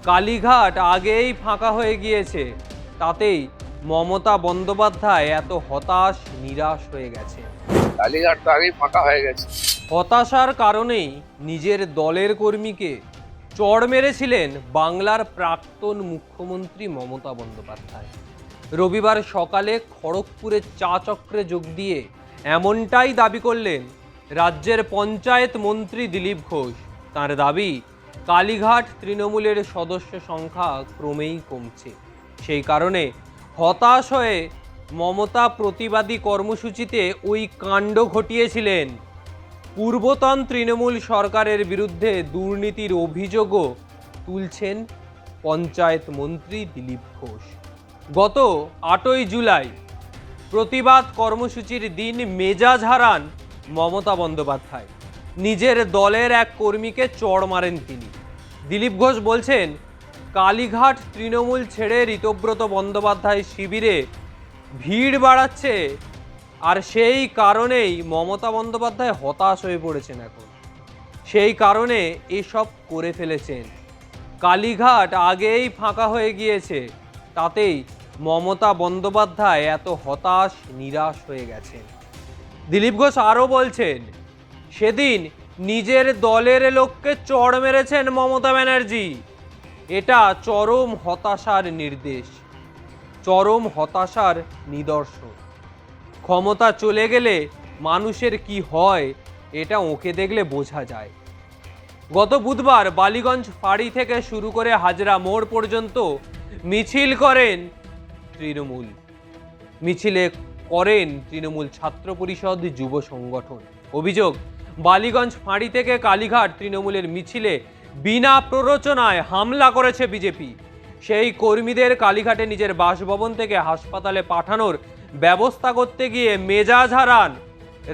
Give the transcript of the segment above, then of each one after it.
কালীঘাট আগেই ফাঁকা হয়ে গিয়েছে, তাতেই মমতা বন্দ্যোপাধ্যায় এত হতাশ নিরাশ হয়ে গেছে। কালীঘাট তো আগেই ফাঁকা হয়ে গেছে। হতাশার কারণেই নিজের দলের কর্মীকে চড় মেরেছিলেন বাংলার প্রাক্তন মুখ্যমন্ত্রী মমতা বন্দ্যোপাধ্যায়। রবিবার সকালে খড়গপুরের চা চক্রে যোগ দিয়ে এমনটাই দাবি করলেন রাজ্যের পঞ্চায়েত মন্ত্রী দিলীপ ঘোষ। তার দাবি, কালীঘাট তৃণমূলের সদস্য সংখ্যা ক্রমেই কমছে, সেই কারণে হতাশ হয়ে মমতা প্রতিবাদী কর্মসূচিতে ওই কাণ্ড ঘটিয়েছিলেন। পূর্বতন তৃণমূল সরকারের বিরুদ্ধে দুর্নীতির অভিযোগও তুলছেন পঞ্চায়েত মন্ত্রী দিলীপ ঘোষ। গত 8ই জুলাই প্রতিবাদ কর্মসূচির দিন মেজাজ হারান মমতা বন্দ্যোপাধ্যায়। নিজের দলের এক কর্মীকে চড় মারেন তিনি। দিলীপ ঘোষ বলছেন, কালীঘাট তৃণমূল ছেড়ে ঋতব্রত বন্দ্যোপাধ্যায় শিবিরে ভিড় বাড়াচ্ছে, আর সেই কারণেই মমতা বন্দ্যোপাধ্যায় হতাশ হয়ে পড়েছেন এখন, সেই কারণে এসব করে ফেলেছেন। কালীঘাট আগেই ফাঁকা হয়ে গিয়েছে, তাতেই মমতা বন্দ্যোপাধ্যায় এত হতাশ নিরাশ হয়ে গেছেন। দিলীপ ঘোষ আরও বলছেন, সেদিন নিজের দলের লোককে চড় মেরেছেন মমতা ব্যানার্জি, এটা চরম হতাশার নির্দেশ, চরম হতাশার নিদর্শন। ক্ষমতা চলে গেলে মানুষের কি হয় এটা ওকে দেখলে বোঝা যায়। গত বুধবার বালিগঞ্জ ফাঁড়ি থেকে শুরু করে হাজরা মোড় পর্যন্ত মিছিল করেন তৃণমূল। মিছিলে করেন তৃণমূল ছাত্র পরিষদ যুব সংগঠন। অভিযোগ, বালিগঞ্জ ফাঁড়ি থেকে কালীঘাট তৃণমূলের মিছিলে বিনা প্ররোচনায় হামলা করেছে বিজেপি। সেই কর্মীদের কালীঘাটে নিজের বাসভবন থেকে হাসপাতালে পাঠানোর ব্যবস্থা করতে গিয়ে মেজাজ হারান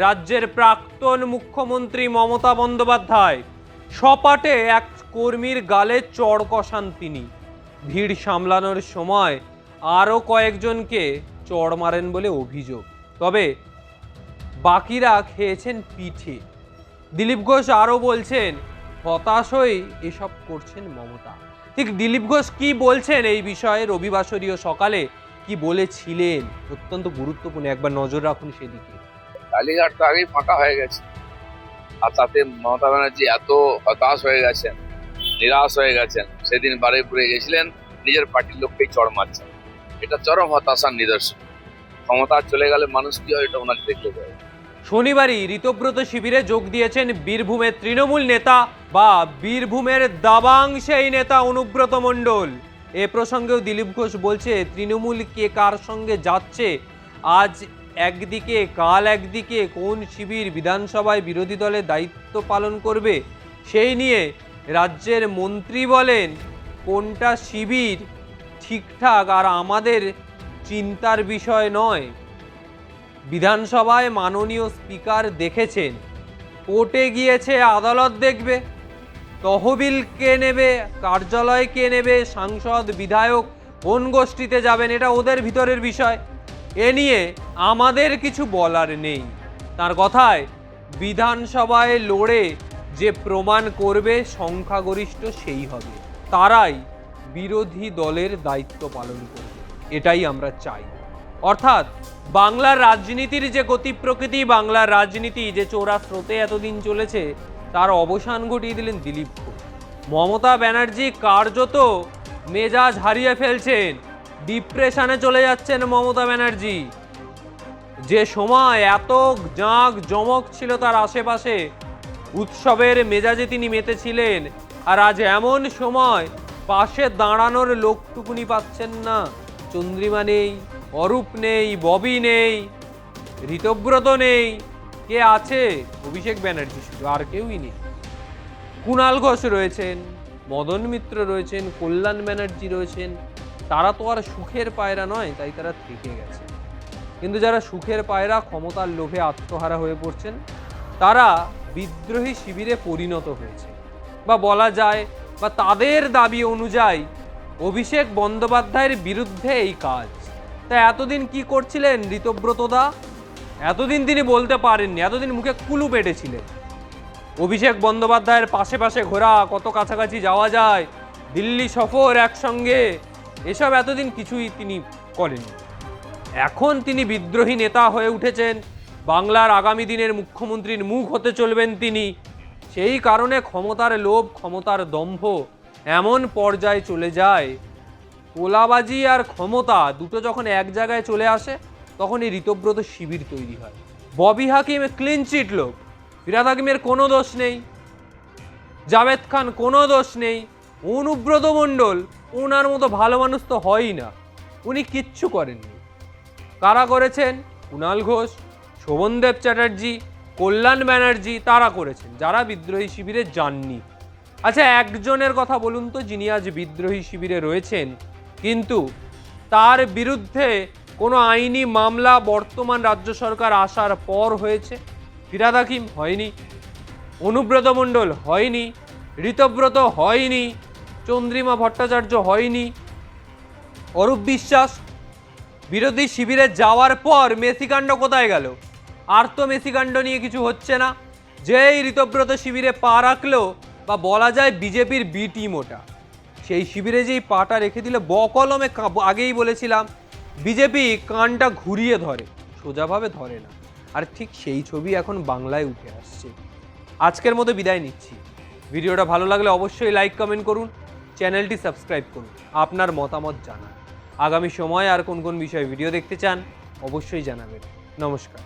রাজ্যের প্রাক্তন মুখ্যমন্ত্রী মমতা বন্দ্যোপাধ্যায়। সপাটে এক কর্মীর গালে চড় কষান তিনি। ভিড় সামলানোর সময় আরও কয়েকজনকে চড় মারেন বলে অভিযোগ, তবে বাকিরা খেয়েছেন পিঠে। দিলীপ ঘোষ আরও বলছেন, হতাশ হয়ে এসব করছেন মমতা। ঠিক দিলীপ ঘোষ কি বলছেন এই বিষয়ে রবিবাসরীয় সকালে কি বলেছিলেন, অত্যন্ত গুরুত্বপূর্ণ, একবার নজর রাখুন সেদিকে। কালীঘাট তো আগেই ফাঁকা হয়ে গেছে, আর তাতে মমতা ব্যানার্জি এত হতাশ হয়ে গেছেন, নিরাশ হয়ে গেছেন, সেদিন বারুইপুরে গেছিলেন, নিজের পার্টির লোককেই চড় মারছেন। এটা চরম হতাশার নিদর্শন। ক্ষমতা চলে গেলে মানুষ কি হয় এটা ওনাকে দেখতে পাবে। শনিবারই ঋতব্রত শিবিরে যোগ দিয়েছেন বীরভূমের তৃণমূল নেতা বা বীরভূমের দাবাং সেই নেতা অনুব্রত মণ্ডল। এ প্রসঙ্গেও দিলীপ ঘোষ বলছে, তৃণমূল কে কার সঙ্গে যাচ্ছে, আজ একদিকে কাল একদিকে, কোন শিবির বিধানসভায় বিরোধী দলের দায়িত্ব পালন করবে সেই নিয়ে রাজ্যের মন্ত্রী বলেন কোনটা শিবির ঠিকঠাক আর আমাদের চিন্তার বিষয় নয়। বিধানসভায় মাননীয় স্পিকার দেখেছেন, কোর্টে গিয়েছে আদালত দেখবে, তহবিল কে নেবে, কার্যালয় কে নেবে, সাংসদ বিধায়ক কোন গোষ্ঠীতে যাবেন, এটা ওদের ভিতরের বিষয়, এ নিয়ে আমাদের কিছু বলার নেই। তার কথায়, বিধানসভায় লড়ে যে প্রমাণ করবে সংখ্যাগরিষ্ঠ সেই হবে, তারাই বিরোধী দলের দায়িত্ব পালন করবে, এটাই আমরা চাই। অর্থাৎ বাংলার রাজনীতির যে গতি প্রকৃতি, বাংলার রাজনীতি যে চোরা স্রোতে এতদিন চলেছে, তার অবসান ঘটিয়ে দিলেন দিলীপ ঘোষ। মমতা ব্যানার্জি কার্যত মেজাজ হারিয়ে ফেলছেন, ডিপ্রেশনে চলে যাচ্ছেন মমতা ব্যানার্জি। যে সময় এত জাঁক জমক ছিল তার আশেপাশে, উৎসবের মেজাজে তিনি মেতেছিলেন, আর আজ এমন সময় পাশে দাঁড়ানোর লোকটুকুনি পাচ্ছেন না। চন্দ্রিমা নেই, অরূপ নেই, ববি নেই, ঋতব্রত নেই, কে আছে? অভিষেক ব্যানার্জি শুধু, আর কেউই নেই। কুণাল ঘোষ রয়েছেন, মদন মিত্র রয়েছেন, কল্যাণ ব্যানার্জি রয়েছেন, তারা তো আর সুখের পায়রা নয়, তাই তারা থেকে গেছে। কিন্তু যারা সুখের পায়রা, ক্ষমতার লোভে আত্মহারা হয়ে পড়ছেন, তারা বিদ্রোহী শিবিরে পরিণত হয়েছে, বা বলা যায় বা তাদের দাবি অনুযায়ী অভিষেক বন্দ্যোপাধ্যায়ের বিরুদ্ধে এই কাজ। তা এতদিন কি করছিলেন ঋতব্রতদা? এতদিন তিনি বলতে পারেননি, এতদিন মুখে কুলু পেটেছিলেন। অভিষেক বন্দ্যোপাধ্যায়ের পাশে পাশে ঘোরা, কত কাছাকাছি যাওয়া যায়, দিল্লি সফর একসঙ্গে, এসব এতদিন কিছুই তিনি করেননি। এখন তিনি বিদ্রোহী নেতা হয়ে উঠেছেন, বাংলার আগামী দিনের মুখ্যমন্ত্রীর মুখ হতে চলবেন তিনি। সেই কারণে ক্ষমতার লোভ, ক্ষমতার দম্ভ এমন পর্যায়ে চলে যায়, তোলাবাজি আর ক্ষমতা দুটো যখন এক জায়গায় চলে আসে তখন এই ঋতব্রত শিবির তৈরি হয়। ববি হাকিম ক্লিন চিট লোক, ফিরহাদ হাকিমের কোনো দোষ নেই, জাভেদ খান কোনো দোষ নেই, অনুব্রত মণ্ডল ওনার মতো ভালো মানুষ তো হয়ই না, উনি কিচ্ছু করেননি। কারা করেছেন? কুণাল ঘোষ, শোভনদেব চ্যাটার্জি, কল্যাণ ব্যানার্জি, তারা করেছেন, যারা বিদ্রোহী শিবিরে যাননি। আচ্ছা, একজনের কথা বলুন তো যিনি আজ বিদ্রোহী শিবিরে রয়েছেন কিন্তু তার বিরুদ্ধে কোনো আইনি মামলা বর্তমান রাজ্য সরকার আসার পর হয়েছে? ফিরহাদ হাকিম হয়নি, অনুব্রত মণ্ডল হয়নি, ঋতব্রত হয়নি, চন্দ্রিমা ভট্টাচার্য হয়নি, অরূপ বিশ্বাস বিরোধী শিবিরে যাওয়ার পর মেসিকাণ্ড কোথায় গেল? আর তো মেসিকাণ্ড নিয়ে কিছু হচ্ছে না। যেই ঋতব্রত শিবিরে পা রাখলো, বা বলা যায় বিজেপির বি টিম ওটা, সেই শিবিরে যেই পাটা রেখে দিলে বকলমে, আগেই বলেছিলাম বিজেপি কানটা ঘুরিয়ে ধরে, সোজাভাবে ধরে না। আর ঠিক সেই ছবি এখন বাংলায় উঠে আসছে। আজকের মতো বিদায় নিচ্ছি। ভিডিওটা ভালো লাগলে অবশ্যই লাইক কমেন্ট করুন, চ্যানেলটি সাবস্ক্রাইব করুন, আপনার মতামত জানান। আগামী সময়ে আর কোন কোন বিষয়ে ভিডিও দেখতে চান অবশ্যই জানাবেন। নমস্কার।